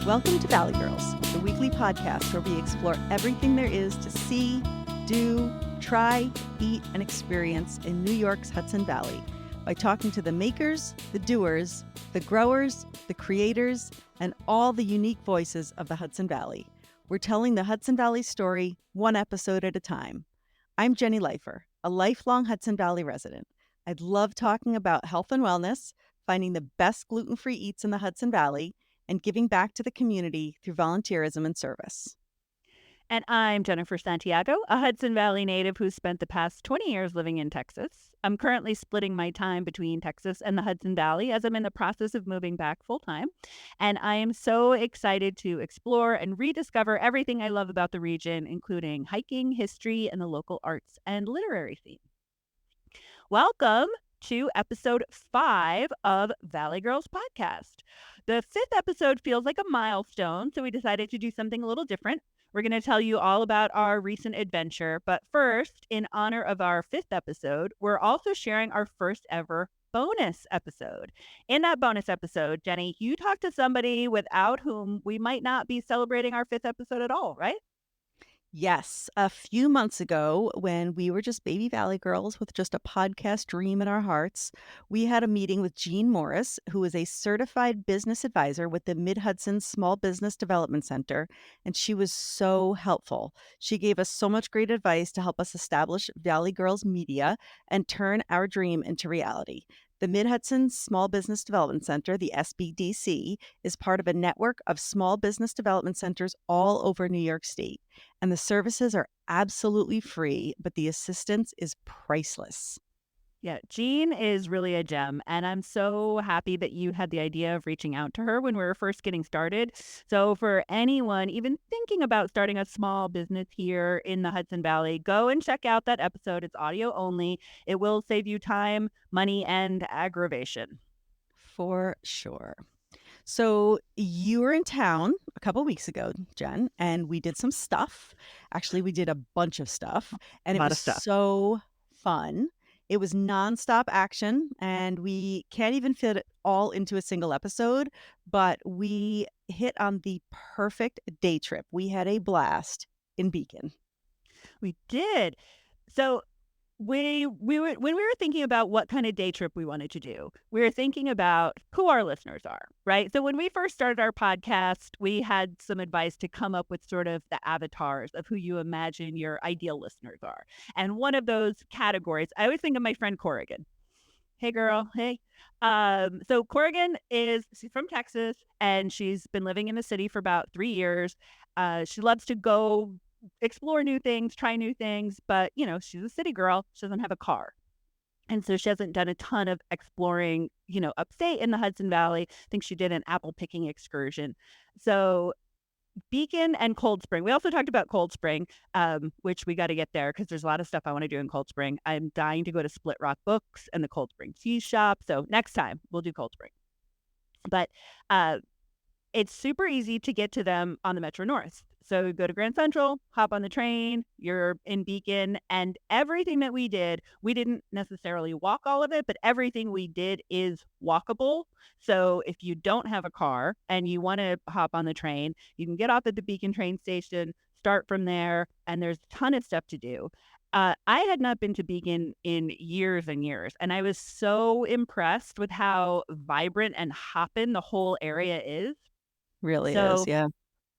Welcome to Valley Girls, the weekly podcast where we explore everything there is to see, do, try, eat, and experience in New York's Hudson Valley by talking to the makers, the doers, the growers, the creators, and all the unique voices of the Hudson Valley. We're telling the Hudson Valley story one episode at a time. I'm Jenny Leifer, a lifelong Hudson Valley resident. I'd love talking about health and wellness, finding the best gluten-free eats in the Hudson Valley, and giving back to the community through volunteerism and service. And I'm Jennifer Santiago, a Hudson Valley native who's spent the past 20 years living in Texas. I'm currently splitting my time between Texas and the Hudson Valley as I'm in the process of moving back full time. And I am so excited to explore and rediscover everything I love about the region, including hiking, history, and the local arts and literary scene. Welcome to episode 5 of Valley Girls Podcast. The 5th episode feels like a milestone, so we decided to do something a little different. We're going to tell you all about our recent adventure, but first, in honor of our 5th episode, we're also sharing our first ever bonus episode. In that bonus episode, Jenny, you talked to somebody without whom we might not be celebrating our 5th episode at all, right? Yes, a few months ago, when we were just baby Valley Girls with just a podcast dream in our hearts, we had a meeting with Jean Morris, who is a certified business advisor with the Mid-Hudson Small Business Development Center, and she was so helpful. She gave us so much great advice to help us establish Valley Girls Media and turn our dream into reality. The Mid-Hudson Small Business Development Center, the SBDC, is part of a network of small business development centers all over New York State. And the services are absolutely free, but the assistance is priceless. Yeah, Jean is really a gem, and I'm so happy that you had the idea of reaching out to her when we were first getting started. So for anyone even thinking about starting a small business here in the Hudson Valley, go and check out that episode. It's audio only. It will save you time, money, and aggravation. For sure. So you were in town a couple weeks ago, Jen, and we did some stuff. Actually, we did a bunch of stuff, and A it lot was of stuff. so fun. It was nonstop action, and we can't even fit it all into a single episode, but we hit on the perfect day trip. We had a blast in Beacon. We did. So we were when we were thinking about what kind of day trip we wanted to do, we were thinking about who our listeners are, right? So when we first started our podcast, we had some advice to come up with sort of the avatars of who you imagine your ideal listeners are. And one of those categories, I always think of my friend Corrigan. Hey girl, hey. So Corrigan she's from Texas and she's been living in the city for about 3 years. She loves to go explore new things, try new things, but she's a city girl. She doesn't have a car. And so she hasn't done a ton of exploring, upstate in the Hudson Valley. I think she did an apple picking excursion. So Beacon and Cold Spring. We also talked about Cold Spring, which we got to get there because there's a lot of stuff I want to do in Cold Spring. I'm dying to go to Split Rock Books and the Cold Spring Tea Shop. So next time we'll do Cold Spring. But it's super easy to get to them on the Metro North. So go to Grand Central, hop on the train, you're in Beacon, and everything that we did, we didn't necessarily walk all of it, but everything we did is walkable. So if you don't have a car and you want to hop on the train, you can get off at the Beacon train station, start from there, and there's a ton of stuff to do. I had not been to Beacon in years and years, and I was so impressed with how vibrant and hoppin' the whole area is. Really is, So yeah.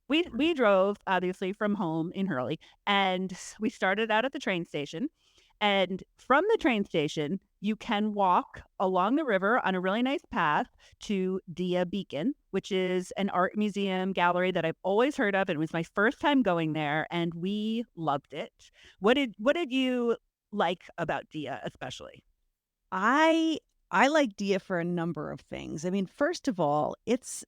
we drove obviously from home in Hurley, and we started out at the train station. And from the train station, you can walk along the river on a really nice path to Dia Beacon, which is an art museum gallery that I've always heard of. It was my first time going there, and we loved it. What did you like about Dia especially? I I like Dia for a number of things. I mean, first of all, it's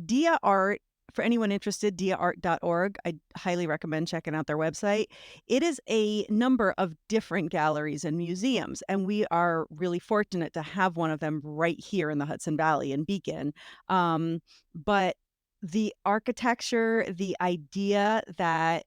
Dia Art. For anyone interested, diaart.org. I highly recommend checking out their website. It is a number of different galleries and museums, and we are really fortunate to have one of them right here in the Hudson Valley in Beacon. But the architecture, the idea that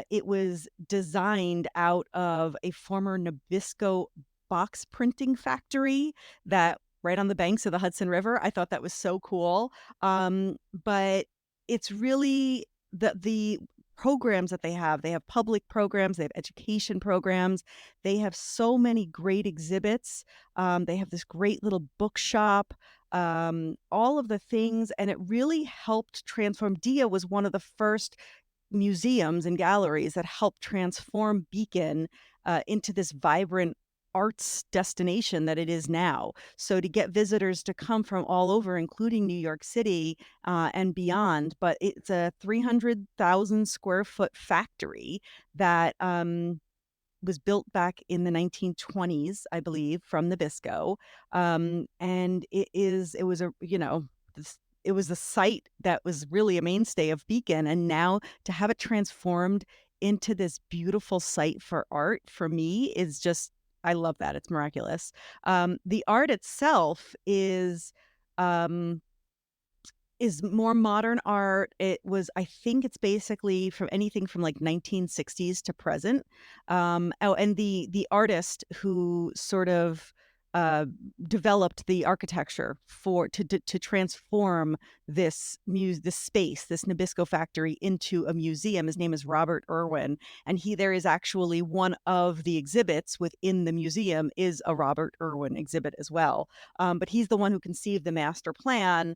it was designed out of a former Nabisco box printing factory that right on the banks of the Hudson River. I thought that was so cool. But it's really the programs that they have. They have public programs, they have education programs, they have so many great exhibits. They have this great little bookshop, all of the things, and it really helped transform. Dia was one of the first museums and galleries that helped transform Beacon into this vibrant arts destination that it is now. So to get visitors to come from all over, including New York City and beyond, but it's a 300,000 square foot factory that was built back in the 1920s, I believe, from Nabisco. And it was a, this, it was a site that was really a mainstay of Beacon. And now to have it transformed into this beautiful site for art for me is just, I love that. It's miraculous. The art itself um, is more modern art. It was, I think it's basically from anything from like 1960s to present. Oh, and the artist who sort of uh, developed the architecture for to transform this space, this Nabisco factory, into a museum. His name is Robert Irwin, and there is actually one of the exhibits within the museum is a Robert Irwin exhibit as well. But he's the one who conceived the master plan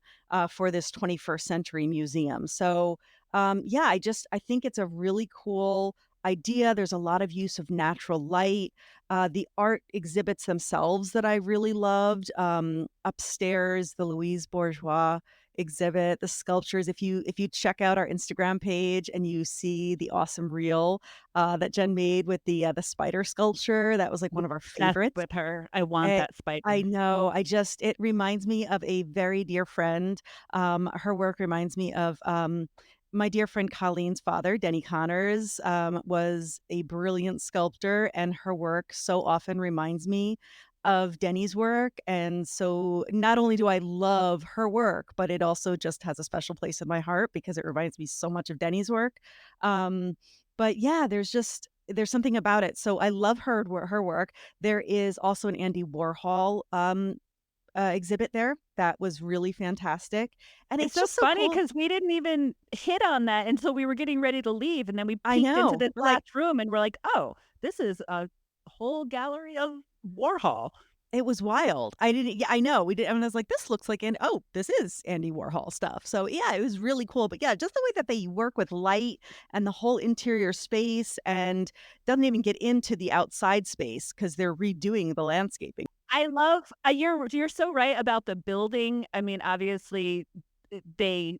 for this 21st century museum. So yeah, I think it's a really cool idea. There's a lot of use of natural light. The art exhibits themselves that I really loved. Upstairs, the Louise Bourgeois exhibit, the sculptures. If you check out our Instagram page and you see the awesome reel that Jen made with the spider sculpture, that was like one of our Obsessed favorites. with her. I want Eh, that I spider. know. It reminds me of a very dear friend. Her work reminds me of my dear friend Colleen's father, Denny Connors, was a brilliant sculptor, and her work so often reminds me of Denny's work. And so not only do I love her work, but it also just has a special place in my heart because it reminds me so much of Denny's work. Um, but yeah, there's something about it. So I love her work. There is also an Andy Warhol exhibit there that was really fantastic, and It's it's so just so funny cool. because we didn't even hit on that until we were getting ready to leave, and then we I peeked into know. this We're like, last room, and we're like, "Oh, this is a whole gallery of Warhol." it was wild. I didn't. Yeah, I know. We did, and I was like, this looks like, and oh, this is Andy Warhol stuff. So yeah, it was really cool. But yeah, just the way that they work with light and the whole interior space, and doesn't even get into the outside space because they're redoing the landscaping. I love you're so right about the building. I mean, obviously, they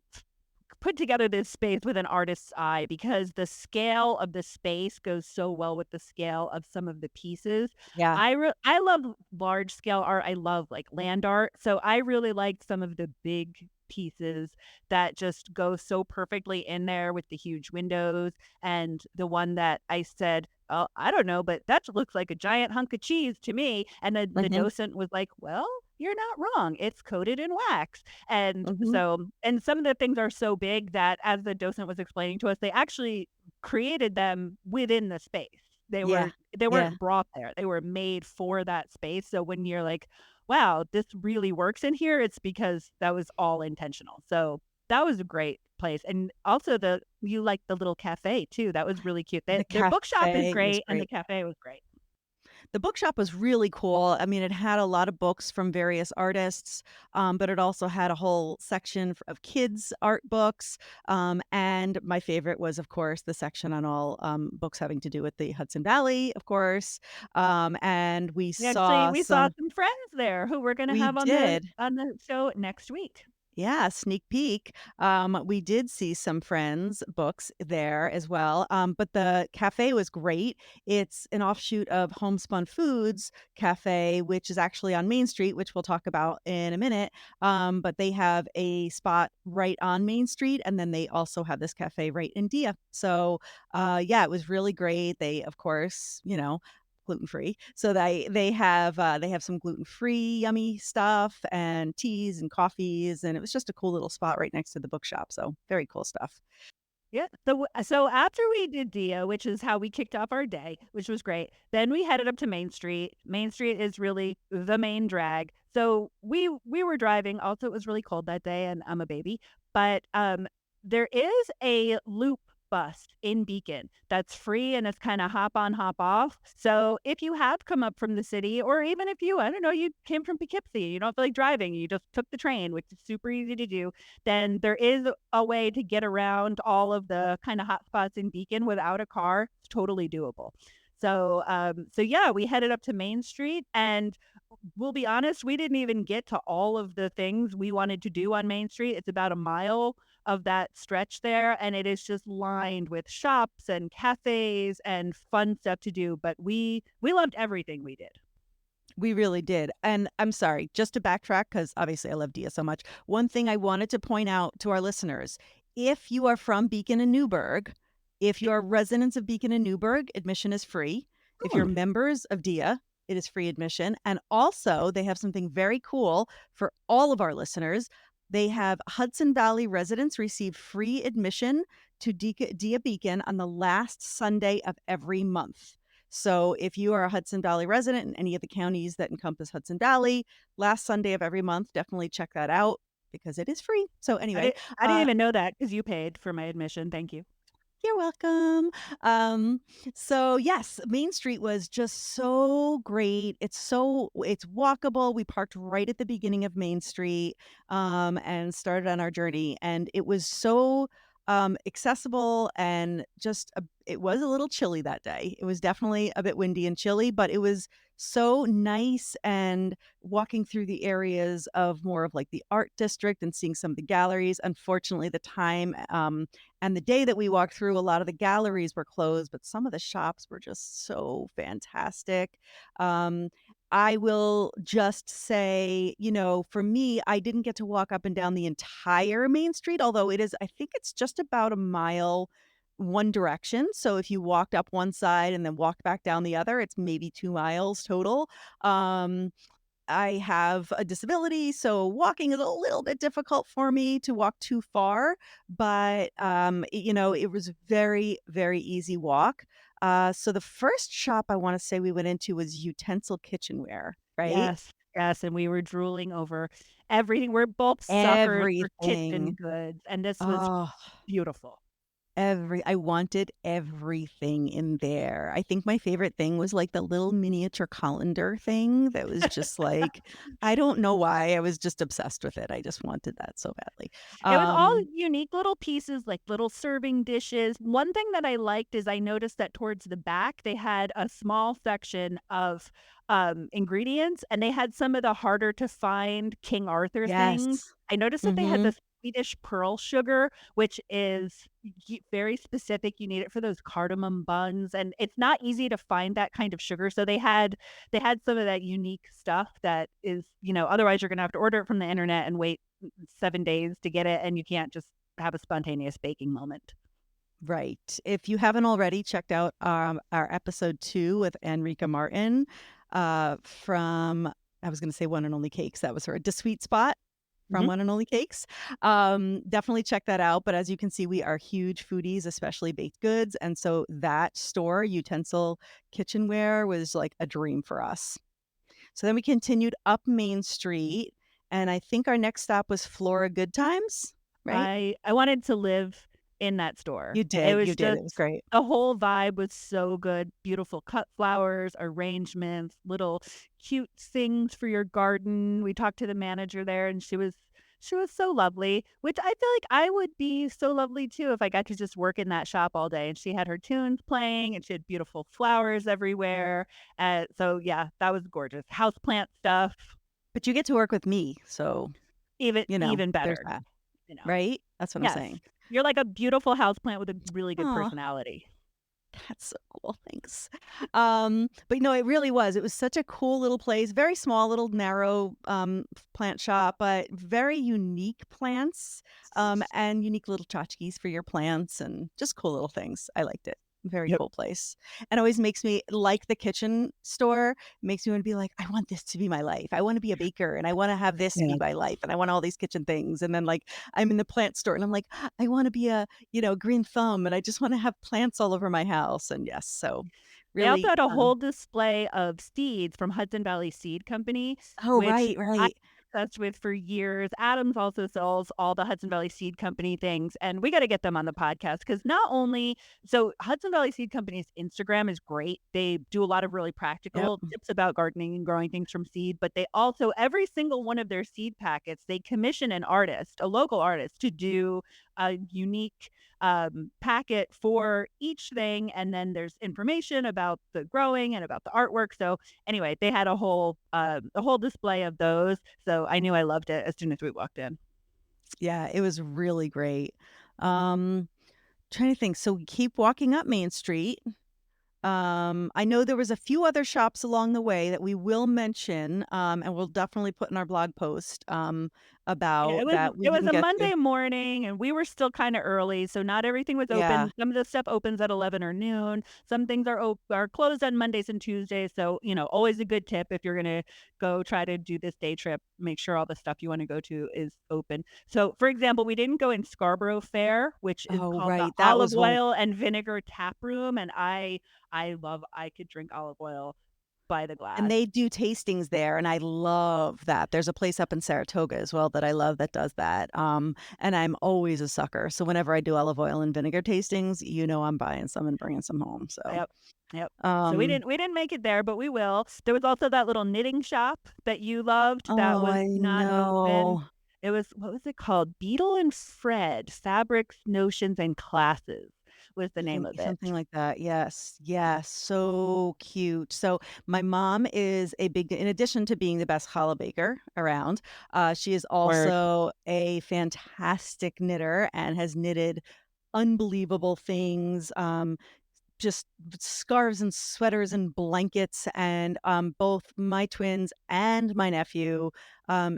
put together this space with an artist's eye because the scale of the space goes so well with the scale of some of the pieces. Yeah. I love large scale art. I love like land art. So I really like some of the big pieces that just go so perfectly in there with the huge windows. And the one that I said, "Oh, I don't know, but that looks like a giant hunk of cheese to me." And then the Hmm. docent was like, "Well, you're not wrong. It's coated in wax." And Hmm. so and some of the things are so big that as the docent was explaining to us, they actually created them within the space. Yeah. They Yeah. weren't brought there. They were made for that space. So when you're like, "Wow, this really works in here," it's because that was all intentional. So that was a great place. And also you like the little cafe too. That was really cute. The Their bookshop is cafe was great and the great. cafe was great. The bookshop was really cool. I mean, it had a lot of books from various artists, but it also had a whole section of kids' art books. And my favorite was, of course, the section on all books having to do with the Hudson Valley, of course. And We saw some friends there who we're gonna we have did. on the show next week. Yeah, sneak peek. We did see some friends' books there as well. But the cafe was great. It's an offshoot of Homespun Foods Cafe, which is actually on Main Street, which we'll talk about in a minute. But they have a spot right on Main Street, and then they also have this cafe right in Dia. So yeah, it was really great. They, of course, gluten free. So they have some gluten free yummy stuff and teas and coffees, and it was just a cool little spot right next to the bookshop. So very cool stuff. Yeah. So after we did Dia, which is how we kicked off our day, which was great, then we headed up to Main Street. Main Street is really the main drag. So we were driving. Also, it was really cold that day, and I'm a baby. But there is a loop bus in Beacon that's free and it's kind of hop on, hop off. So if you have come up from the city, or even if you, I don't know, you came from Poughkeepsie, you don't feel like driving, you just took the train, which is super easy to do, then there is a way to get around all of the kind of hot spots in Beacon without a car. It's totally doable. So yeah, we headed up to Main Street, and we'll be honest, we didn't even get to all of the things we wanted to do on Main Street. It's about a mile of that stretch there, and it is just lined with shops and cafes and fun stuff to do. But we loved everything we did. We really did. And I'm sorry, just to backtrack, because obviously I love Dia so much. One thing I wanted to point out to our listeners, if you are from Beacon and Newburgh, if you are residents of Beacon and Newburgh, admission is free. If you're Hmm. members of Dia, it is free admission. And also, they have something very cool for all of our listeners. They have Hudson Valley residents receive free admission to Dia Beacon on the last Sunday of every month. So if you are a Hudson Valley resident in any of the counties that encompass Hudson Valley, last Sunday of every month, definitely check that out because it is free. So anyway, I didn't uh, even know that because you paid for my admission. Thank you. you're welcome. Um, so yes, Main Street was just so great. It's walkable. We parked right at the beginning of Main Street and started on our journey, and it was so accessible and it was a little chilly that day. It was definitely a bit windy and chilly, but it was so nice and walking through the areas of more of like the art district and seeing some of the galleries. Unfortunately, the time and the day that we walked through, a lot of the galleries were closed, but some of the shops were just so fantastic. Um, I will just say, for me, I didn't get to walk up and down the entire Main Street, although I think it's just about a mile one direction. So if you walked up one side and then walked back down the other, it's maybe 2 miles total. Um, I have a disability, so walking is a little bit difficult for me to walk too far, but, it was a very, very easy walk. So the first shop I wanna say we went into was Utensil Kitchenware, right? Yes, yes, and we were drooling over everything. We're both suckers for kitchen Everything. goods, and this was Oh. beautiful. I wanted everything in there. I think my favorite thing was, like, the little miniature colander thing that was just, like I don't know why, I was just obsessed with it. I just wanted that so badly. It was all Um unique little pieces, like little serving dishes. One thing that I liked is I noticed that towards the back, they had a small section of, ingredients, and they had some of the harder to find King Arthur things. Yes. I noticed that they had Mhm. the Swedish pearl sugar, which is very specific. You need it for those cardamom buns, and it's not easy to find that kind of sugar. So they had some of that unique stuff that is, otherwise you're gonna have to order it from the internet and wait 7 days to get it, and you can't just have a spontaneous baking moment. Right. If you haven't already checked out, our episode 2 with Enrica Martin, from I was gonna say One and Only Cakes, that was her, The Sweet Spot from Mhm. One and Only Cakes. Definitely check that out, but as you can see, we are huge foodies, especially baked goods, and so that store, Utensil Kitchenware, was like a dream for us. So then we continued up Main Street, and I think our next stop was Flora Good Times, right? I wanted to live in that store. It You was did, just it was great. the whole vibe was so good. Beautiful cut flowers, arrangements, little cute things for your garden. We talked to the manager there, and she was so lovely, which I feel like I would be so lovely too if I got to just work in that shop all day. And she had her tunes playing, and she had beautiful flowers everywhere. So yeah, that was gorgeous. Houseplant stuff, But you get to work with me, so, even there's better. that, You know. right? That's what I'm Yes. saying. You're like a beautiful houseplant with a really good Aw, personality. that's so cool, thanks. But no, it really was. It was such a cool little place, very small, little narrow, plant shop, but very unique plants, and unique little tchotchkes for your plants and just cool little things. I liked it. Very Yep. cool place. And always makes me like the kitchen store, makes me wanna be like, "I want this to be my life. I wanna be a baker, and I wanna have this be Yeah. my life, and I want all these kitchen things." And then, like, I'm in the plant store, and I'm like, "I wanna be a, green thumb, and I just wanna have plants all over my house." And yes, so They also really, had a whole display of seeds from Hudson Valley Seed Company, oh, which right, I right. obsessed with for years. Adams also sells all the Hudson Valley Seed Company things, and we got to get them on the podcast because not only Hudson Valley Seed Company's Instagram is great. They do a lot of really Yep. practical tips about gardening and growing things from seed, but they also every single one of their seed packets, they commission an artist, a local artist, to do a unique packet for each thing, and then there's information about the growing and about the artwork. So anyway, they had a whole display of those. So I knew I loved it as soon as we walked in. Yeah, it was really great. Um, Trying to think. So we keep walking up Main Street. I know there was a few other shops along the way that we will mention, and we'll definitely put in our blog post, Yeah, about that we it was didn't a get to. Monday morning, and we were still kinda early, so not everything was Yeah. open. Some of the stuff opens at 11 or noon. Some things are closed on Mondays and Tuesdays, so, always a good tip if you're gonna go try to do this day trip, make sure all the stuff you wanna go to is open. So, for example, we didn't go in Scarborough Fair, which is Oh, called the right. That Olive was one. Oil and Vinegar Tap Room, and I could drink olive oil by the And glass. they do tastings there, and I love that. There's a place up in Saratoga as well that I love that does that, and I'm always a sucker. So whenever I do olive oil and vinegar tastings, I'm buying some and bringing some home. So, Yep. Yep. So we um didn't make it there, but we will. There was also that little knitting shop that you loved that oh, was I not open. know. It was what was it called? Beetle and Fred, Fabrics, Notions, and Classes was the I name think of it. something like that. Yes. Yes. So cute. So my mom is a big, in addition to being the best challah baker around, she is Word. also a fantastic knitter and has knitted unbelievable things. Just scarves and sweaters and blankets, and both my twins and my nephew,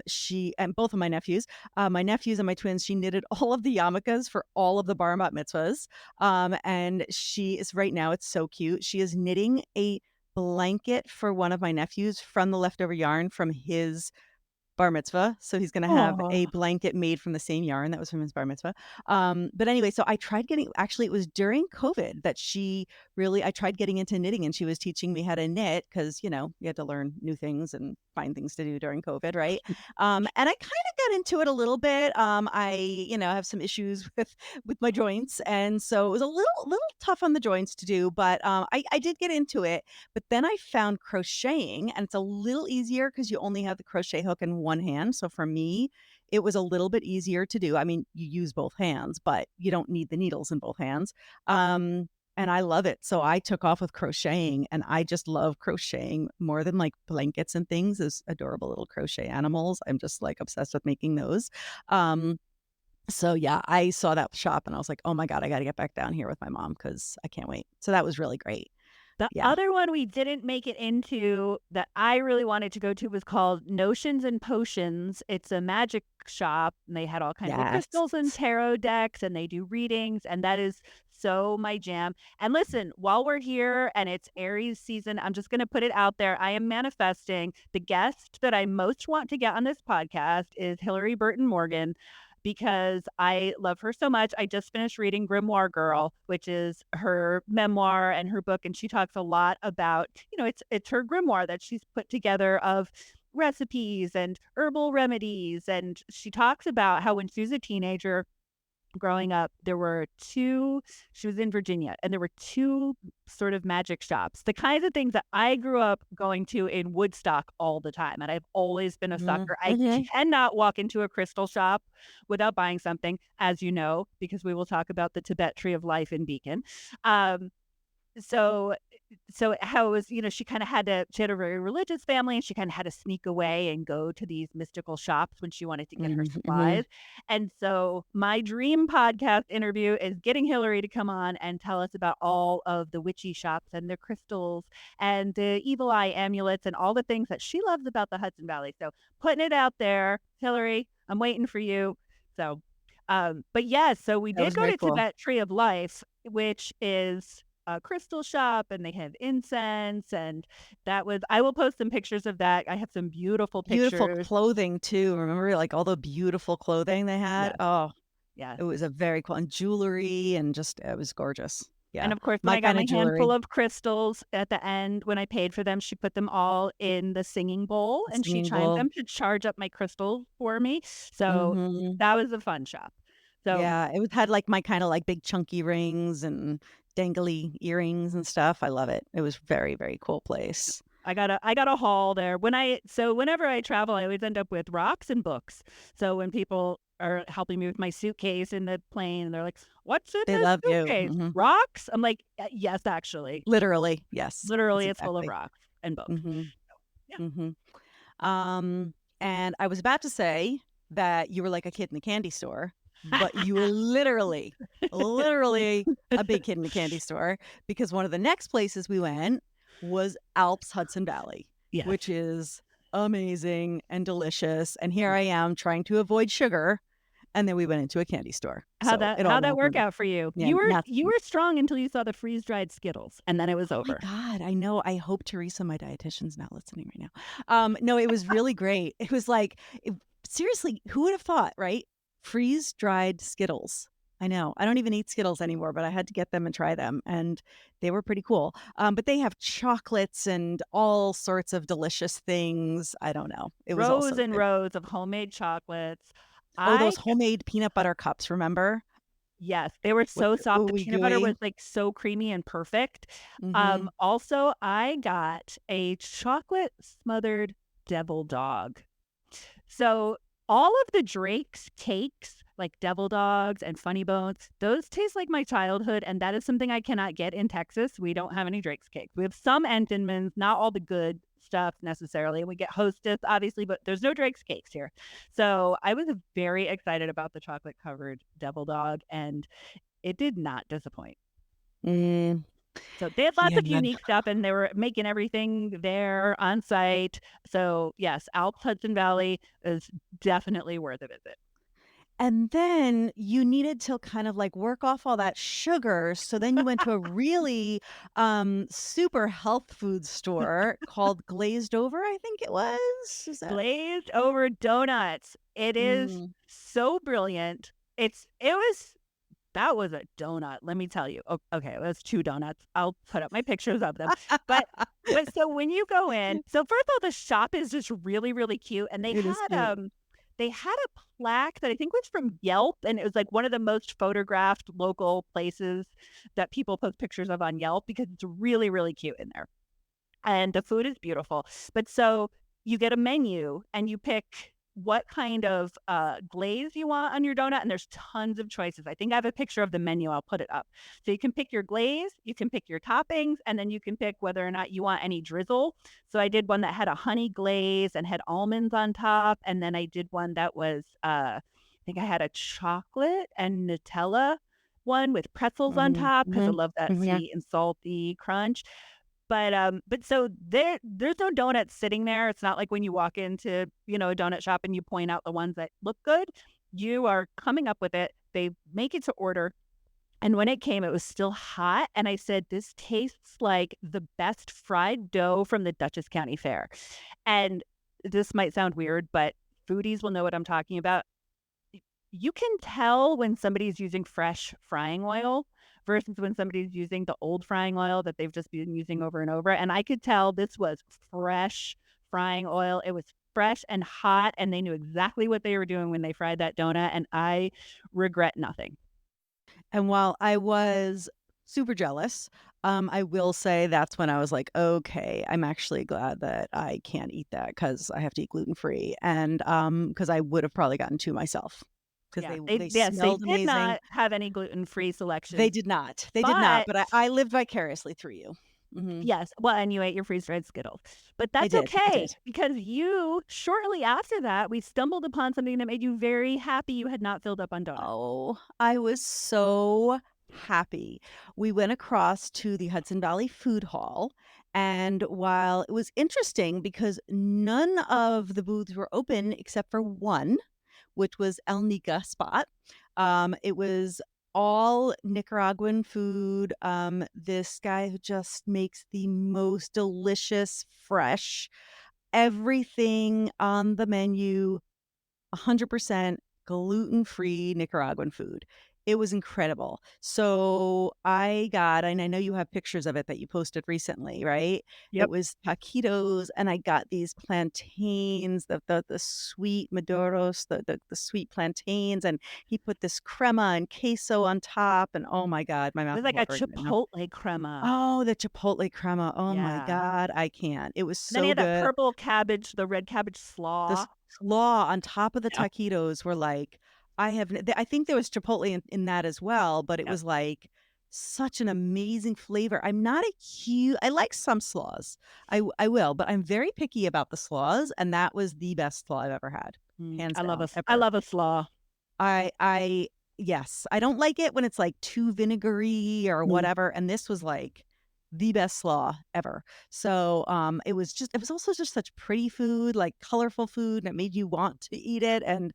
she and both of my nephews and my twins, she knitted all of the yarmulkes for all of the bar and bat mitzvahs. And she is right now, it's so cute, she is knitting a blanket for one of my nephews from the leftover yarn from his bar mitzvah, so he's gonna have a Oh. blanket made from the same yarn that was from his bar mitzvah. But anyway, so I tried getting, actually, it was during COVID that I tried getting into knitting, and she was teaching me how to knit because, you had to learn new things and find things to do during COVID, right? And I kinda got into it a little bit. I, have some issues with my joints, and so it was a little tough on the joints to do, but, I did get into it. But then I found crocheting, and it's a little easier because you only have the crochet hook in one hand. So for me, it was a little bit easier to do. I mean, you use both hands, but you don't need the needles in both hands. And I love it. So I took off with crocheting, and I just love crocheting more than like blankets and things. Those adorable little crochet animals. I'm just like obsessed with making those. So yeah, I saw that shop and I was like, oh my God, I got to get back down here with my mom because I can't wait. So that was really great. The Yeah. other one we didn't make it into that I really wanted to go to was called Notions and Potions. It's a magic shop, and they had all kinds of Yes. crystals and tarot decks, and they do readings, and that is so my jam. And listen, while we're here and it's Aries season, I'm just gonna put it out there. I am manifesting the guest that I most want to get on this podcast is Hillary Burton Morgan because I love her so much. I just finished reading Grimoire Girl, which is her memoir and her book, and she talks a lot about, it's her grimoire that she's put together of recipes and herbal remedies, and she talks about how when she was a teenager growing up, there were 2 she was in Virginia, and there were 2 sort of magic shops, the kinds of things that I grew up going to in Woodstock all the time, and I've always been a Mhm, sucker. I mhm. cannot walk into a crystal shop without buying something, as you know, because we will talk about the Tibet Tree of Life in Beacon. Um, so how it was, she had a very religious family, and she kinda had to sneak away and go to these mystical shops when she wanted to get her Mhm, mhm. supplies, and so my dream podcast interview is getting Hillary to come on and tell us about all of the witchy shops and the crystals and the evil eye amulets and all the things that she loves about the Hudson Valley, so putting it out there, Hillary, I'm waiting for you. So, but yes, so we That did was go very to cool. Tibet Tree of Life, which is a crystal shop, and they have incense, and that was I will post some pictures of that. I have some beautiful Beautiful pictures. clothing too, remember, like, all the beautiful clothing they had? Yes, Oh, yes. it was a very cool, and jewelry, and just it was gorgeous. Yeah. And of course, when My I got kind my of handful jewelry, of crystals at the end, when I paid for them, she put them all in the singing bowl the and she singing chimed bowl. them to charge up my crystals for me. So Mhm. that was a fun shop. So Yeah, it was had, like, my kinda, like, big chunky rings and dangly earrings and stuff. I love it. It was very, very cool place. I got a haul there. Whenever I travel, I always end up with rocks and books. So when people are helping me with my suitcase in the plane, they're like, "What's in They this love you. suitcase? Mhm. Rocks?" I'm like, Yes, actually. Literally, yes. That's Literally, it's full of exactly. rocks and books." Mhm, Yeah. mhm. And I was about to say that you were like a kid in a candy store, but you were literally a big kid in a candy store because one of the next places we went was Alps Hudson Valley, Yes. which is amazing and delicious. And here I am trying to avoid sugar. And then we went into a candy store. How'd So that it all how'd that happened. work out for you? Yeah, You were strong until you saw the freeze-dried Skittles, and then it was oh my over. god, I know. I hope Teresa, my dietitian's not listening right now. No, it was really great. It was like, seriously, who would have thought, right? Freeze-dried Skittles. I know. I don't even eat Skittles anymore, but I had to get them and try them, and they were pretty cool. But they have chocolates and all sorts of delicious things. I don't know. It was Rows also and good. rows of homemade chocolates. Oh, those I homemade peanut butter cups, remember? Yes, they were With so the soft. The ooey peanut butter was, gooey. like, so creamy and perfect. Mhm. Also, I got a chocolate smothered devil dog. So, all of the Drake's cakes, like Devil Dogs and Funny Bones, those taste like my childhood, and that is something I cannot get in Texas. We don't have any Drake's cakes. We have some Entenmann's, not all the good stuff necessarily. We get Hostess, obviously, but there's no Drake's cakes here. So, I was very excited about the chocolate covered Devil Dog, and it did not disappoint. Mm, So, they had lots yeah. of unique stuff, and they were making everything there on site. So, yes, Alps Hudson Valley is definitely worth a visit. And then you needed to kind of, like, work off all that sugar, so then you went to a really, super health food store called Glazed Over, I think it was? Is that Glazed over donuts. It is mm. so brilliant. It was That was a donut, let me tell you. Okay, it was 2 donuts. I'll put up my pictures of them. But so when you go in, so first of all, the shop is just really, really cute, and It is cute. they had a plaque that I think was from Yelp, and it was, like, one of the most photographed local places that people post pictures of on Yelp because it's really, really cute in there. And the food is beautiful. But so you get a menu and you pick what kind of glaze you want on your donut, and there's tons of choices. I think I have a picture of the menu. I'll put it up. So you can pick your glaze, you can pick your toppings, and then you can pick whether or not you want any drizzle. So I did one that had a honey glaze and had almonds on top, and then I did one that was I think I had a chocolate and Nutella one with pretzels on Mhm, top because I mhm, love that mhm. sweet and salty crunch. But so there's no donuts sitting there. It's not like when you walk into, a donut shop and you point out the ones that look good. You are coming up with it. They make it to order. And when it came, it was still hot. And I said, "This tastes like the best fried dough from the Dutchess County Fair." And this might sound weird, but foodies will know what I'm talking about. You can tell when somebody's using fresh frying oil versus when somebody's using the old frying oil that they've just been using over and over, and I could tell this was fresh frying oil. It was fresh and hot, and they knew exactly what they were doing when they fried that donut, and I regret nothing. And while I was super jealous, I will say that's when I was like, "Okay, I'm actually glad that I can't eat that because I have to eat gluten-free," and, because I would have probably gotten 2 myself because Yeah, they they smelled did amazing. not have any gluten-free They selections, did not, they did not, but but I lived vicariously through you. Mhm. yes, well, and you ate your freeze-dried Skittles. But that's I okay did. because you shortly after that, we stumbled upon something that made you very happy you had not filled up on donuts. Oh, I was so happy. We went across to the Hudson Valley Food Hall, and while it was interesting because none of the booths were open except for one, which was El Nica Spot. It was all Nicaraguan food. This guy who just makes the most delicious, fresh, everything on the menu 100% gluten-free Nicaraguan food. It was incredible. So I got and I know you have pictures of it that you posted recently, right? It Yep. was taquitos, and I got these plantains, the sweet maduros, the sweet plantains, and he put this crema and queso on top, and oh my god, my It mouth was is like a watering right now. chipotle crema. Oh, the chipotle crema. Oh my Yeah. god, I can't. It was And then he so had that good. purple cabbage, the red cabbage slaw. The slaw on top of the Yeah. taquitos were like I think there was chipotle in that as well, but it Yeah. was, like, such an amazing flavor. I'm not a huge. I like some slaws. I will, but I'm very picky about the slaws, and that was the best slaw I've ever had, hands down, I ever. love a slaw. I yes, I don't like it when it's, like, too vinegary or Mm. whatever, and this was, like, the best slaw ever. So, it was also just such pretty food, like, colorful food, and it made you want to eat it, and,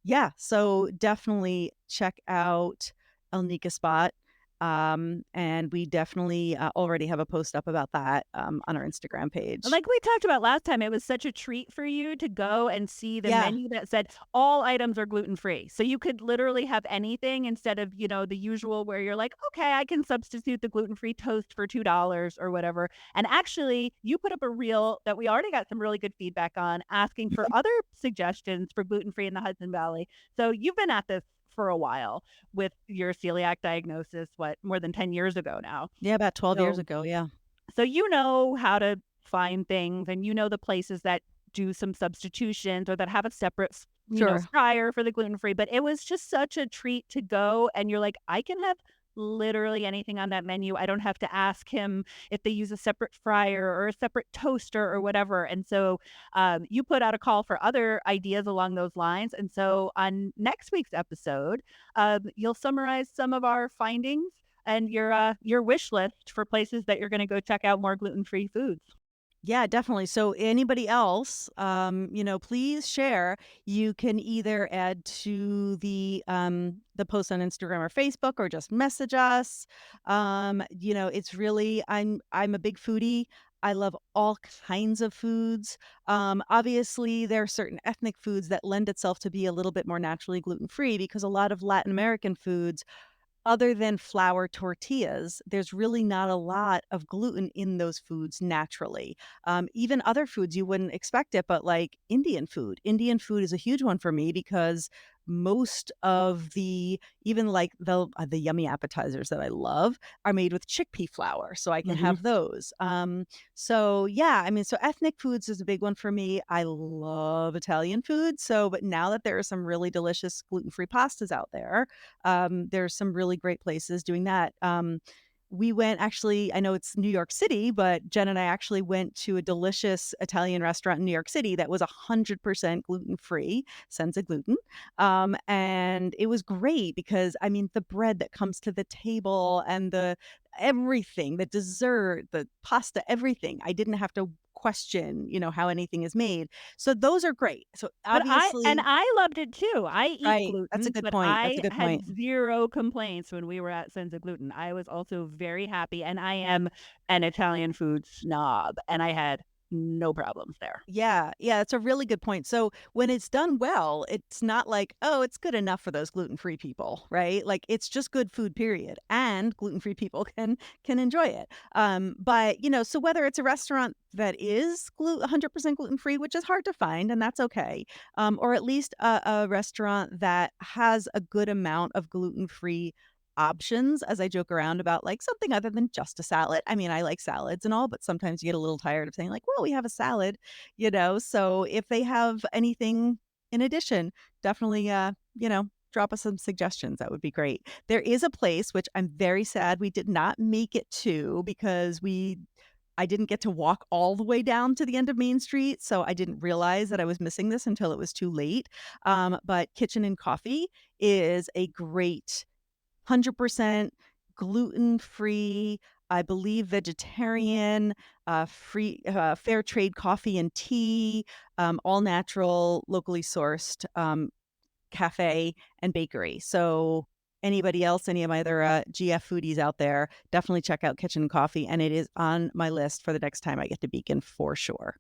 yeah, so definitely check out El Nika Spot, and we definitely, already have a post up about that, on our Instagram page. Like we talked about last time, it was such a treat for you to go and see the Yeah. menu that said all items are gluten free. So you could literally have anything instead of, the usual where you're like, okay, I can substitute the gluten free toast for $2 or whatever. And actually, you put up a reel that we already got some really good feedback on asking for other suggestions for gluten free in the Hudson Valley. So you've been at this for a while with your celiac diagnosis, what, more than 10 years ago now. Yeah, about 12 years So ago, yeah. so you know how to find things and you know the places that do some substitutions or that have a separate, Sure. fryer for the gluten-free, but it was just such a treat to go and you're like, "I can have literally anything on that menu. I don't have to ask him if they use a separate fryer or a separate toaster or whatever." And so, you put out a call for other ideas along those lines, and so on next week's episode, you'll summarize some of our findings and your wish list for places that you're gonna go check out more gluten-free foods. Yeah, definitely. So anybody else, please share. You can either add to the post on Instagram or Facebook or just message us. It's really I'm a big foodie. I love all kinds of foods. Obviously, there are certain ethnic foods that lend itself to be a little bit more naturally gluten free because a lot of Latin American foods other than flour tortillas, there's really not a lot of gluten in those foods naturally. Even other foods, you wouldn't expect it, but like Indian food. Indian food is a huge one for me because most of even like the yummy appetizers that I love are made with chickpea flour, so I can Mhm. have those. So yeah, I mean, so ethnic foods is a big one for me. I love Italian food, but now that there are some really delicious gluten-free pastas out there, there's some really great places doing that. We went actually, I know it's New York City, but Jen and I actually went to a delicious Italian restaurant in New York City that was 100% gluten free, senza gluten. And it was great because, I mean, the bread that comes to the table and the everything, the dessert, the pasta, everything. I didn't have to question, how anything is made. So those are great. So But obviously, I loved it too. I eat right. That's a gluten, good but point. That's a I good had point. 0 complaints when we were at Senza Gluten. I was also very happy, and I am an Italian food snob, and I had no problems there. Yeah, yeah, it's a really good point. So when it's done well, it's not like, oh, it's good enough for those gluten-free people, right? Like it's just good food, period. And gluten-free people can enjoy it. But so whether it's a restaurant that is 100% gluten-free, which is hard to find, and that's okay, or at least a restaurant that has a good amount of gluten-free options as I joke around about, like, something other than just a salad. I mean, I like salads and all, but sometimes you get a little tired of saying like, "Well, we have a salad," So if they have anything in addition, definitely, drop us some suggestions. That would be great. There is a place which I'm very sad we did not make it to because I didn't get to walk all the way down to the end of Main Street, so I didn't realize that I was missing this until it was too late. But Kitchen and Coffee is a great 100% gluten-free, I believe vegetarian, free fair trade coffee and tea, all natural, locally sourced, cafe and bakery. So anybody else, any of my other, GF foodies out there, definitely check out Kitchen Coffee, and it is on my list for the next time I get to Beacon for sure.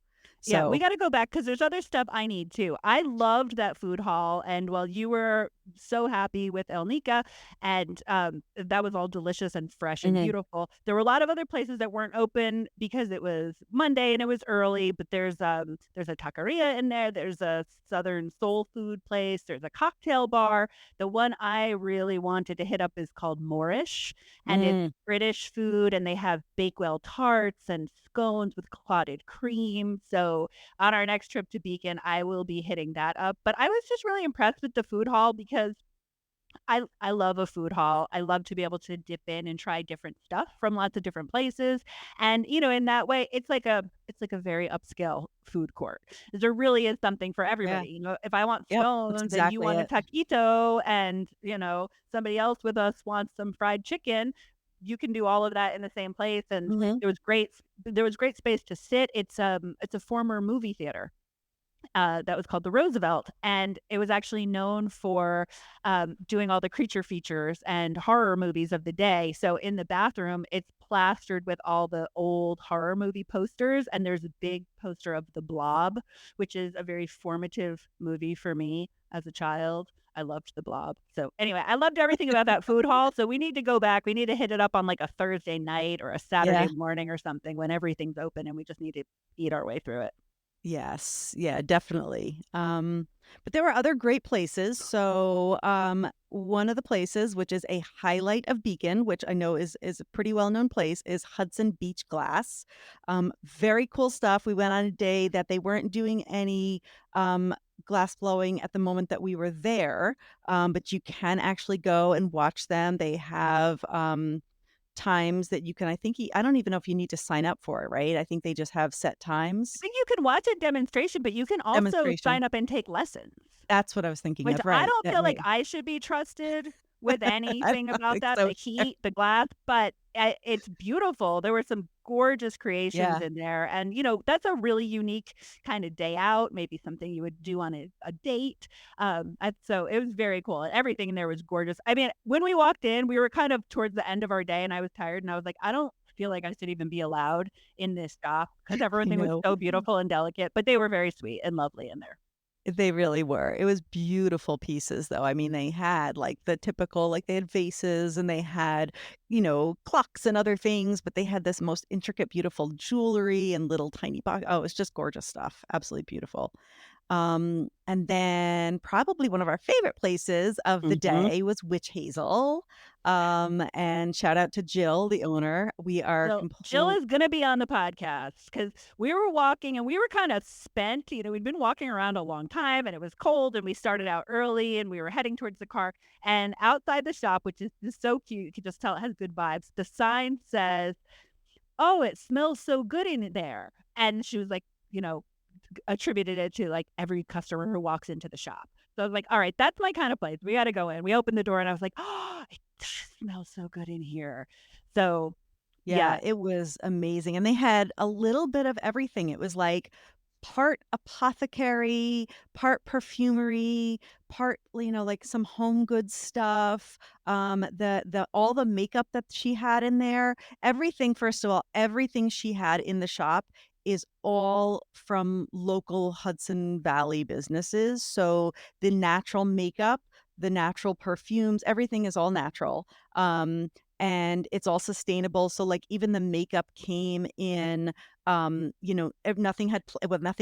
Yeah, we So gotta go back because there's other stuff I need too. I loved that food hall, and while you were so happy with El Nica, and that was all delicious and fresh and Mhm. beautiful. There were a lot of other places that weren't open because it was Monday and it was early, but there's a taqueria in there, there's a Southern soul food place, there's a cocktail bar. The one I really wanted to hit up is called Moorish, and it's Mm. British food, and they have Bakewell tarts and scones with clotted cream. So on our next trip to Beacon, I will be hitting that up. But I was just really impressed with the food hall because I love a food hall. I love to be able to dip in and try different stuff from lots of different places. And, in that way, it's like a very upscale food court. There really is something for Yeah. everybody. If I want Yep. That's scones and you exactly want a it. taquito and, somebody else with us wants some fried chicken, you can do all of that in the same place. And Mhm. there was great space to sit. It's a former movie theater that was called the Roosevelt, and it was actually known for doing all the creature features and horror movies of the day. So in the bathroom, it's plastered with all the old horror movie posters, and there's a big poster of The Blob, which is a very formative movie for me as a child. I loved The Blob. So anyway, I loved everything about that food hall. So we need to go back. We need to hit it up on like a Thursday night or a Saturday Yeah. morning or something when everything's open and we just need to eat our way through it. Yes. Yeah, definitely. But there were other great places. So, one of the places, which is a highlight of Beacon, which I know is a pretty well-known place, is Hudson Beach Glass. Very cool stuff. We went on a day that they weren't doing any glass blowing at the moment that we were there, but you can actually go and watch them. They have times that you can I think I don't even know if you need to sign up for it, right? I think they just have set I times. think you can watch a demonstration, but you can also Demonstration. sign up and take lessons, That's what I was thinking which of, I right, don't that feel like right. I should be trusted with I anything don't about think that, so the either. heat, the glass, but it's beautiful. There were some gorgeous creations Yeah. in there, and, that's a really unique kinda day out, maybe something you would do on a date, and so it was very cool, and everything in there was gorgeous. I mean, when we walked in, we were kind of towards the end of our day, and I was tired, and I was like, "I don't feel like I should even be allowed in this shop because I everything was know. so beautiful and delicate," but they were very sweet and lovely in there. They really were. It was beautiful pieces, though. I mean, they had, like, the typical like, they had vases and they had, clocks and other things, but they had this most intricate, beautiful jewelry and little tiny box oh, it was just gorgeous stuff. Absolutely beautiful. And then probably one of our favorite places of the Mhm. day was Witch Hazel. And shout out to Jill, the owner. We are So, Jill complete is gonna be on the podcast because we were walking and we were kinda spent, we'd been walking around a long time and it was cold and we started out early and we were heading towards the car, and outside the shop, which is just so cute, you can just tell it has good vibes, the sign says, "Oh, it smells so good in there," and she was like, you know, attributed it to, like, every customer who walks into the shop. So I was like, "Alright, that's my kinda place. We gotta go in." We opened the door and I was like, "Oh, it does smell so good in here." So, yeah, yeah, it was amazing, and they had a little bit of everything. It was, like, part apothecary, part perfumery, part, like, some home goods stuff, the all the makeup that she had in there, everything first of all, everything she had in the shop is all from local Hudson Valley businesses, so the natural makeup, the natural perfumes, everything is all natural, and it's all sustainable, so, like, even the makeup came in, nothing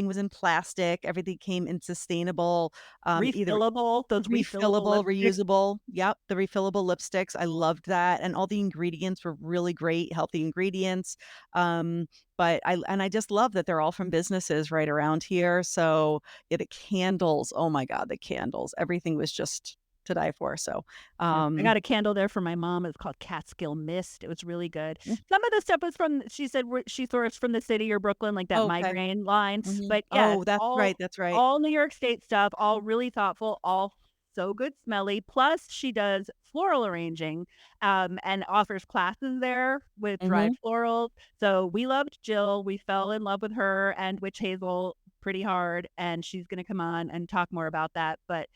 was in plastic, everything came in sustainable, either refillable, those refillable refillable, lipsticks. reusable. Yep, the refillable lipsticks, I loved that, and all the ingredients were really great, healthy ingredients, but I just love that they're all from businesses right around here, so, yeah, the candles, oh my god, the candles, everything was just to die for, so, Yeah, I um got a candle there for my mom, it's called Catskill Mist, it was really good. Some of the stuff was from she said where she sourced from the city or Brooklyn, like that okay. migraine line, Mhm. but yes, Oh, that's right, that's right. all New York State stuff, all really thoughtful, all so good smelly, plus she does floral arranging, and offers classes there with dried Mhm. florals, so we loved Jill, we fell in love with her and Witch Hazel pretty hard, and she's gonna come on and talk more about that, but,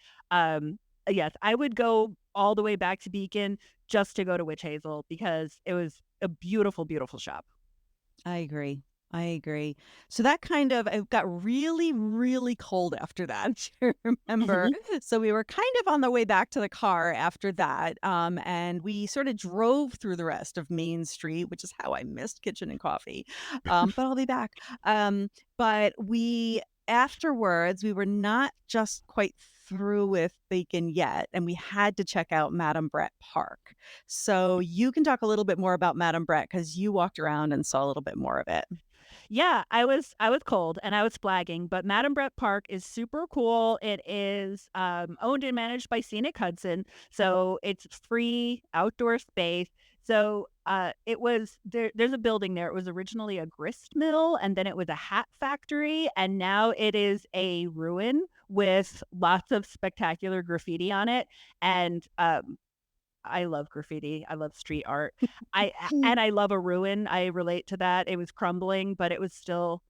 yes, I would go all the way back to Beacon just to go to Witch Hazel because it was a beautiful, beautiful shop. I agree. I agree. So that kind of it got really, really cold after that, I remember. Mhm. So we were kind of on the way back to the car after that, and we sort of drove through the rest of Main Street, which is how I missed Kitchen and Coffee. But I'll be back. But we afterwards, we were not just quite through with Bacon yet, and we had to check out Madame Brett Park. So you can talk a little bit more about Madame Brett because you walked around and saw a little bit more of it. Yeah, I was cold and I was flagging, but Madam Brett Park is super cool. It is owned and managed by Scenic Hudson, so it's free outdoor space. So it was there. There's a building there. It was originally a grist mill, and then it was a hat factory, and now it is a ruin with lots of spectacular graffiti on it. And I love graffiti. I love street art. And I love a ruin. I relate to that. It was crumbling, but it was still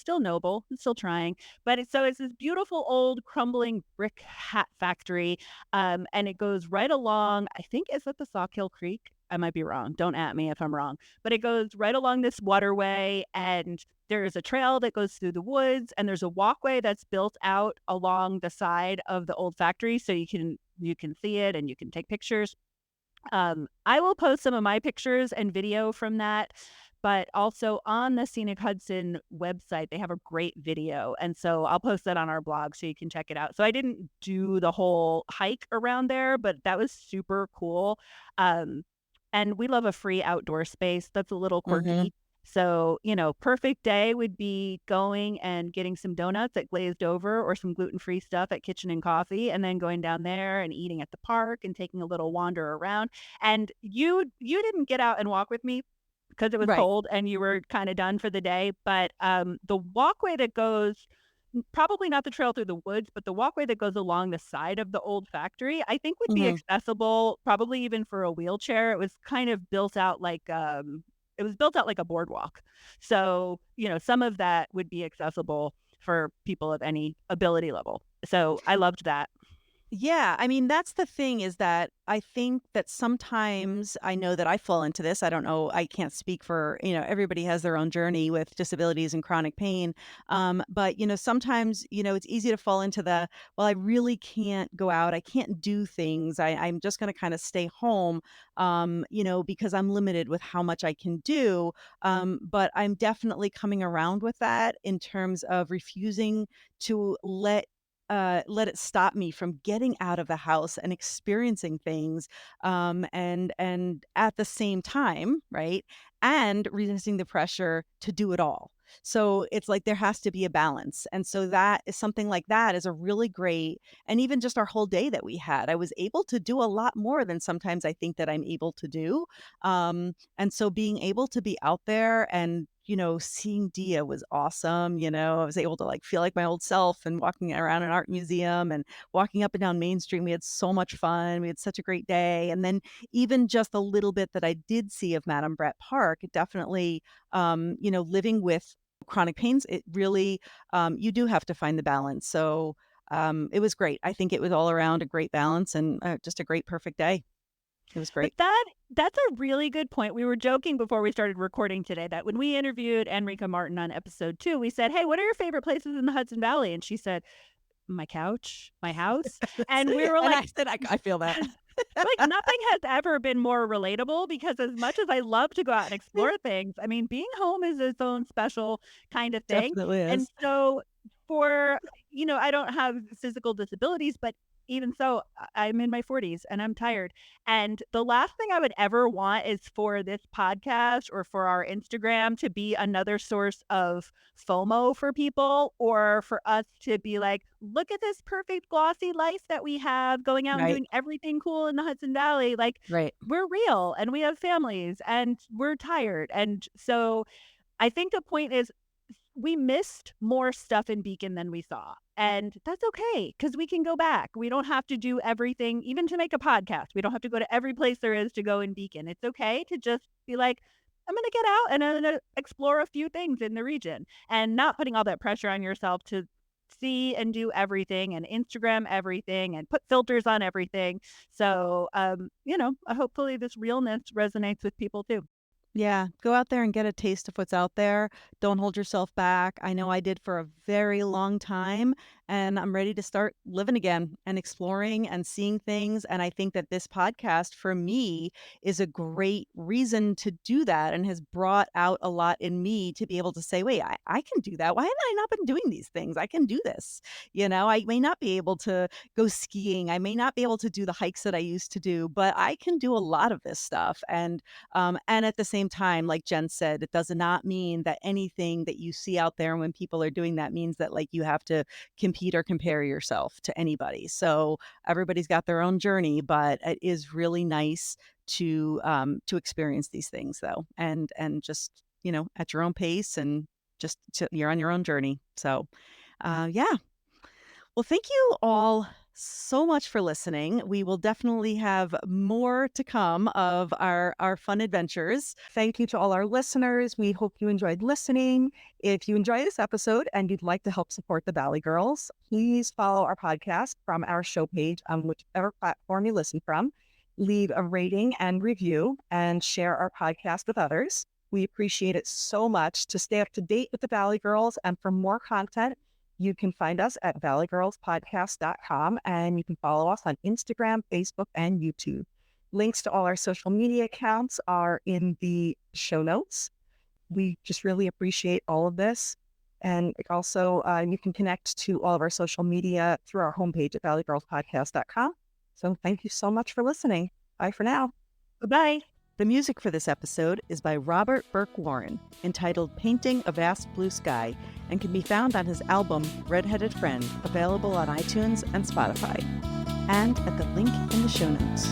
noble. It's still trying. But it's this beautiful old crumbling brick hat factory. And it goes right along, I think is that the Sawkill Creek? I might be wrong. Don't at me if I'm wrong. But it goes right along this waterway and there's a trail that goes through the woods and there's a walkway that's built out along the side of the old factory so you can see it and you can take pictures. I will post some of my pictures and video from that, but also on the Scenic Hudson website, they have a great video. And so I'll post that on our blog so you can check it out. So I didn't do the whole hike around there, but that was super cool. Um, and we love a free outdoor space that's a little Mhm. quirky. So, perfect day would be going and getting some donuts at Glazed Over or some gluten-free stuff at Kitchen and Coffee, and then going down there and eating at the park and taking a little wander around. And you didn't get out and walk with me because it was Right. cold and you were kinda done for the day, but, the walkway that goes probably not the trail through the woods, but the walkway that goes along the side of the old factory, I think would be Mhm. accessible probably even for a wheelchair. It was kind of built out like, it was built out like a boardwalk. So, some of that would be accessible for people of any ability level. So, I loved that. Yeah, I mean, that's the thing is that I think that sometimes I know that I fall into this. I don't know, I can't speak for, everybody has their own journey with disabilities and chronic pain. But, sometimes, it's easy to fall into well, I really can't go out. I can't do things. I'm just going to kind of stay home, because I'm limited with how much I can do. But I'm definitely coming around with that in terms of refusing to let it stop me from getting out of the house and experiencing things, and at the same time, right, and resisting the pressure to do it all. So it's like there has to be a balance, and so that is something like that is a really great and even just our whole day that we had, I was able to do a lot more than sometimes I think that I'm able to do, and so being able to be out there and, seeing Dia was awesome, I was able to, like, feel like my old self and walking around an art museum and walking up and down Main Street. We had so much fun. We had such a great day, and then even just a little bit that I did see of Madame Brett Park, it definitely, living with chronic pains, it really, you do have to find the balance. So, it was great. I think it was all around a great balance and, just a great perfect day. It was But great. that's a really good point. We were joking before we started recording today that when we interviewed Enrica Martin on episode 2, we said, "Hey, what are your favorite places in the Hudson Valley?" And she said, "My couch, my house." And we were And like I said, I feel that. like, nothing has ever been more relatable because as much as I love to go out and explore things, I mean, being home is its own special kind of thing. Definitely And is. so for I don't have physical disabilities, but even so, I'm in my 40s and I'm tired. And the last thing I would ever want is for this podcast or for our Instagram to be another source of FOMO for people or for us to be like, look at this perfect glossy life that we have going out and Right, doing everything cool in the Hudson Valley. Like, right. we're real and we have families and we're tired. And so I think the point is we missed more stuff in Beacon than we saw. And that's okay because we can go back. We don't have to do everything, even to make a podcast. We don't have to go to every place there is to go in Beacon. It's okay to just be like, I'm going to get out and I'm going to explore a few things in the region and not putting all that pressure on yourself to see and do everything and Instagram everything and put filters on everything. So, hopefully this realness resonates with people too. Yeah, go out there and get a taste of what's out there. Don't hold yourself back. I know I did for a very long time, and I'm ready to start living again and exploring and seeing things. And I think that this podcast for me is a great reason to do that and has brought out a lot in me to be able to say, wait, I can do that. Why have I not been doing these things? I can do this. I may not be able to go skiing. I may not be able to do the hikes that I used to do, but I can do a lot of this stuff. And at the same time, like Jen said, it does not mean that anything that you see out there when people are doing that means that like you have to compete or compare yourself to anybody. So everybody's got their own journey, but it is really nice to experience these things though, and just at your own pace and you're on your own journey. So yeah, well, thank you all so much for listening. We will definitely have more to come of our fun adventures. Thank you to all our listeners. We hope you enjoyed listening. If you enjoyed this episode and you'd like to help support the Valley Girls, please follow our podcast from our show page on whichever platform you listen from. Leave a rating and review and share our podcast with others. We appreciate it so much. To stay up to date with the Valley Girls and for more content, you can find us at valleygirlspodcast.com, and you can follow us on Instagram, Facebook, and YouTube. Links to all our social media accounts are in the show notes. We just really appreciate all of this. And also, you can connect to all of our social media through our homepage at valleygirlspodcast.com. So thank you so much for listening. Bye for now. Bye-bye. The music for this episode is by Robert Burke Warren, entitled Painting a Vast Blue Sky, and can be found on his album Redheaded Friend, available on iTunes and Spotify, and at the link in the show notes.